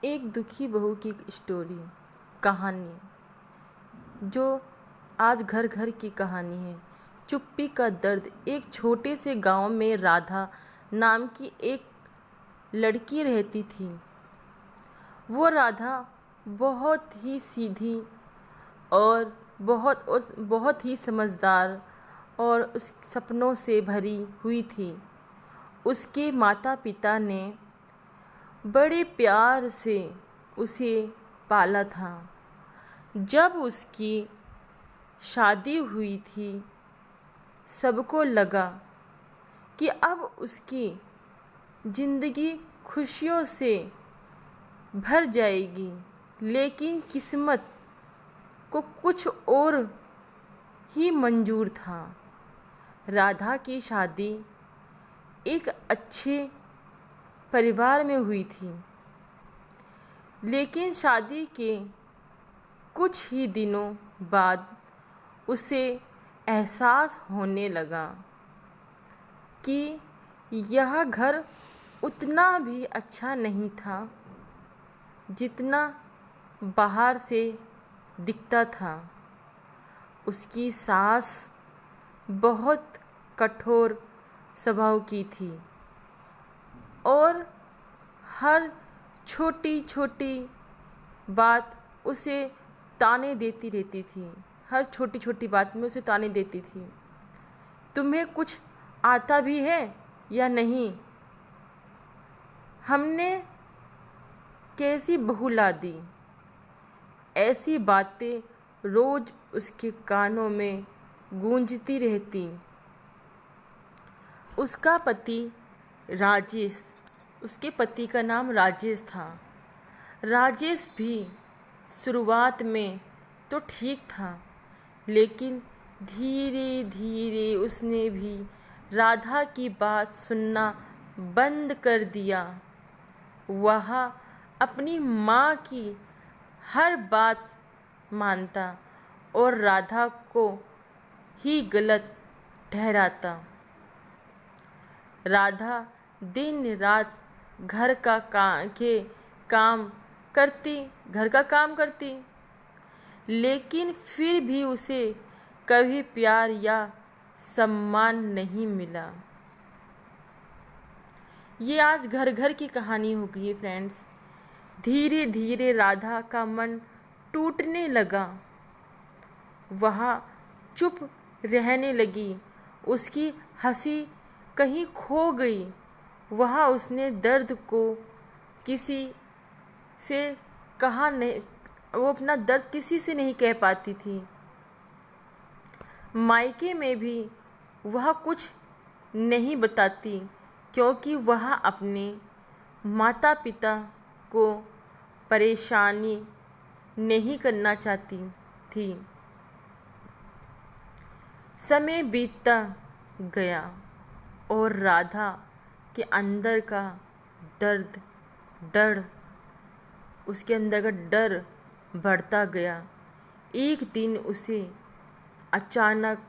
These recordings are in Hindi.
एक दुखी बहू की स्टोरी कहानी जो आज घर घर की कहानी है। चुप्पी का दर्द। एक छोटे से गांव में राधा नाम की एक लड़की रहती थी। वो राधा बहुत ही सीधी और बहुत ही समझदार और उस सपनों से भरी हुई थी। उसके माता पिता ने बड़े प्यार से उसे पाला था। जब उसकी शादी हुई थी, सबको लगा कि अब उसकी ज़िंदगी खुशियों से भर जाएगी, लेकिन किस्मत को कुछ और ही मंजूर था। राधा की शादी एक अच्छे परिवार में हुई थी, लेकिन शादी के कुछ ही दिनों बाद उसे एहसास होने लगा कि यह घर उतना भी अच्छा नहीं था जितना बाहर से दिखता था। उसकी सास बहुत कठोर स्वभाव की थी और हर छोटी छोटी बात उसे ताने देती रहती थी। हर छोटी छोटी बात में उसे ताने देती थी। तुम्हें कुछ आता भी है या नहीं? हमने कैसी बहू ला दी? ऐसी बातें रोज उसके कानों में गूंजती रहती। उसका पति राजेश, उसके पति का नाम राजेश था। राजेश भी शुरुआत में तो ठीक था, लेकिन धीरे धीरे उसने भी राधा की बात सुनना बंद कर दिया। वह अपनी माँ की हर बात मानता और राधा को ही गलत ठहराता। राधा दिन रात घर का काम करती, लेकिन फिर भी उसे कभी प्यार या सम्मान नहीं मिला। ये आज घर घर की कहानी हो गई है फ्रेंड्स। धीरे धीरे राधा का मन टूटने लगा। वह चुप रहने लगी। उसकी हंसी कहीं खो गई। उसने दर्द को किसी से कहा नहीं, वो अपना दर्द किसी से नहीं कह पाती थी। मायके में भी वह कुछ नहीं बताती, क्योंकि वह अपने माता पिता को परेशानी नहीं करना चाहती थी। समय बीतता गया और राधा के अंदर का उसके अंदर का डर बढ़ता गया। एक दिन उसे अचानक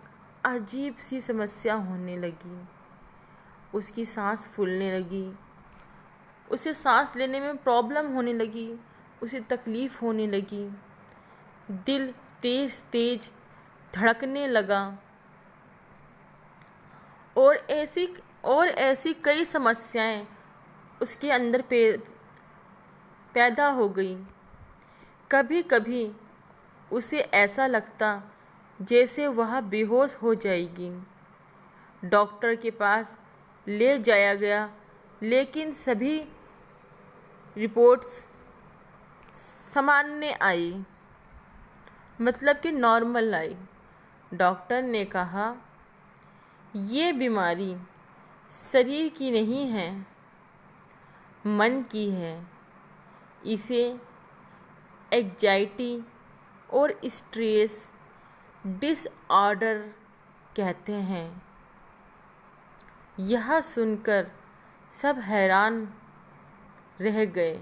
अजीब सी समस्या होने लगी। उसकी सांस फूलने लगी। उसे सांस लेने में प्रॉब्लम होने लगी। उसे तकलीफ़ होने लगी। दिल तेज तेज धड़कने लगा और ऐसी कई समस्याएं उसके अंदर पैदा हो गई। कभी कभी उसे ऐसा लगता जैसे वह बेहोश हो जाएगी। डॉक्टर के पास ले जाया गया, लेकिन सभी रिपोर्ट्स सामान्य आई, मतलब कि नॉर्मल आई। डॉक्टर ने कहा, ये बीमारी शरीर की नहीं है, मन की है। इसे एंग्जाइटी और स्ट्रेस डिसऑर्डर कहते हैं। यह सुनकर सब हैरान रह गए,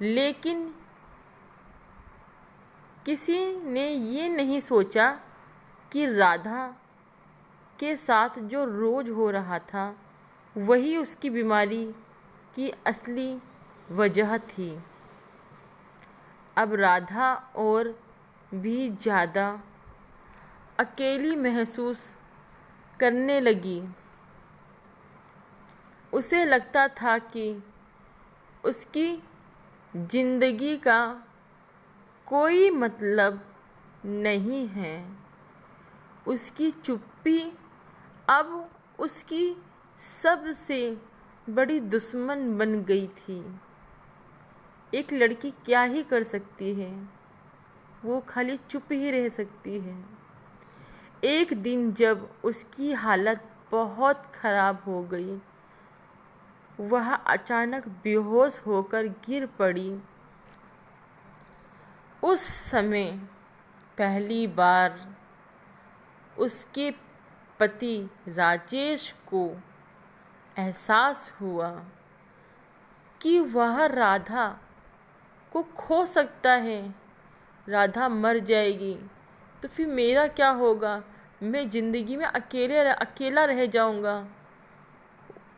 लेकिन किसी ने ये नहीं सोचा कि राधा के साथ जो रोज हो रहा था वही उसकी बीमारी की असली वजह थी। अब राधा और भी ज़्यादा अकेली महसूस करने लगी। उसे लगता था कि उसकी ज़िंदगी का कोई मतलब नहीं है। उसकी चुप्पी अब उसकी सबसे बड़ी दुश्मन बन गई थी। एक लड़की क्या ही कर सकती है, वो खाली चुप ही रह सकती है। एक दिन जब उसकी हालत बहुत ख़राब हो गई, वह अचानक बेहोश होकर गिर पड़ी। उस समय पहली बार उसके पति राजेश को एहसास हुआ कि वह राधा को खो सकता है। राधा मर जाएगी तो फिर मेरा क्या होगा, मैं ज़िंदगी में अकेला रह जाऊंगा।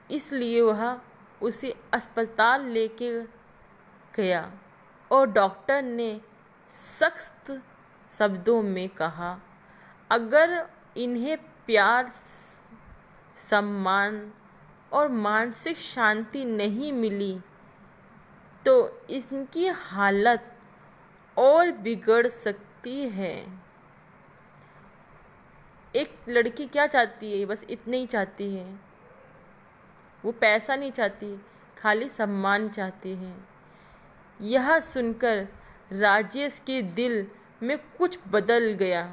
इसलिए वह उसे अस्पताल लेके गया और डॉक्टर ने सख्त शब्दों में कहा, अगर इन्हें प्यार, सम्मान और मानसिक शांति नहीं मिली तो इनकी हालत और बिगड़ सकती है। एक लड़की क्या चाहती है, बस इतना ही चाहती है। वो पैसा नहीं चाहती, खाली सम्मान चाहती है। यह सुनकर राजेश के दिल में कुछ बदल गया।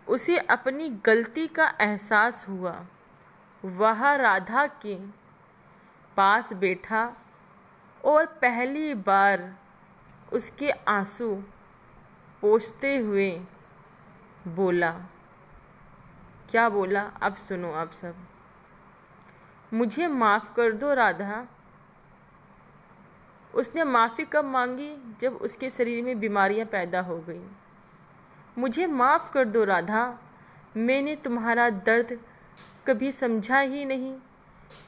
उसे अपनी गलती का एहसास हुआ। वह राधा के पास बैठा और पहली बार उसके आंसू पोंछते हुए बोला। क्या बोला, अब सुनो आप सब। मुझे माफ़ कर दो राधा। उसने माफ़ी कब मांगी, जब उसके शरीर में बीमारियां पैदा हो गई। मुझे माफ़ कर दो राधा, मैंने तुम्हारा दर्द कभी समझा ही नहीं।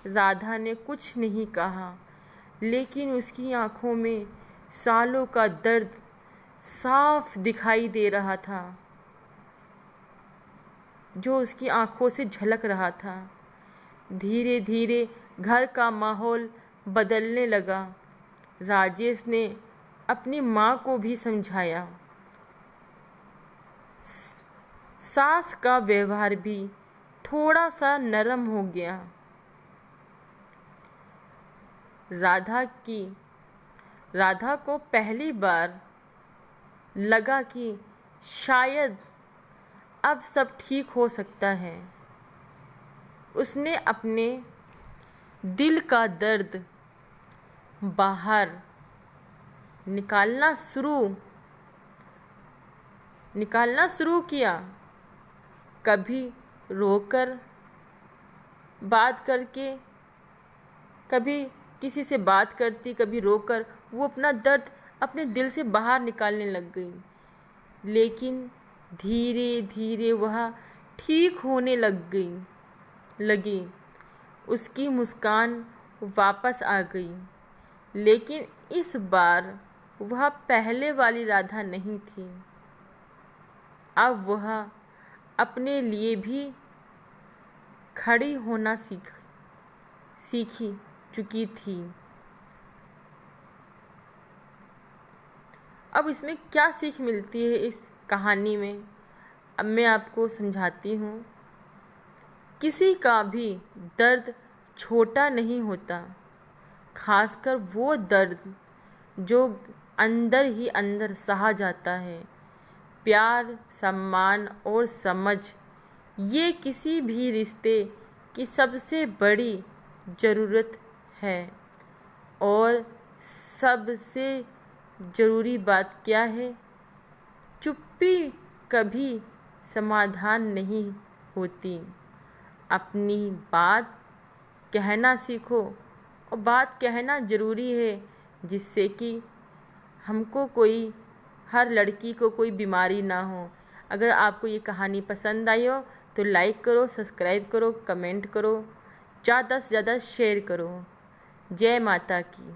राधा ने कुछ नहीं कहा, लेकिन उसकी आंखों में सालों का दर्द साफ दिखाई दे रहा था, जो उसकी आंखों से झलक रहा था। धीरे धीरे घर का माहौल बदलने लगा। राजेश ने अपनी माँ को भी समझाया। सास का व्यवहार भी थोड़ा सा नरम हो गया। राधा को पहली बार लगा कि शायद अब सब ठीक हो सकता है। उसने अपने दिल का दर्द बाहर निकालना शुरू किया। कभी रोकर बात करके, कभी किसी से बात करती, कभी रोकर वो अपना दर्द अपने दिल से बाहर निकालने लग गई। लेकिन धीरे धीरे वह ठीक होने लगी। उसकी मुस्कान वापस आ गई, लेकिन इस बार वह पहले वाली राधा नहीं थी। अब वह अपने लिए भी खड़ी होना सीख चुकी थी। अब इसमें क्या सीख मिलती है इस कहानी में, अब मैं आपको समझाती हूँ। किसी का भी दर्द छोटा नहीं होता, खासकर वो दर्द जो अंदर ही अंदर सहा जाता है। प्यार, सम्मान और समझ, ये किसी भी रिश्ते की सबसे बड़ी ज़रूरत है। और सबसे ज़रूरी बात क्या है, चुप्पी कभी समाधान नहीं होती। अपनी बात कहना सीखो, और बात कहना ज़रूरी है, जिससे कि हर लड़की को कोई बीमारी ना हो। अगर आपको ये कहानी पसंद आई हो तो लाइक करो, सब्सक्राइब करो, कमेंट करो, ज़्यादा से ज़्यादा शेयर करो। जय माता की।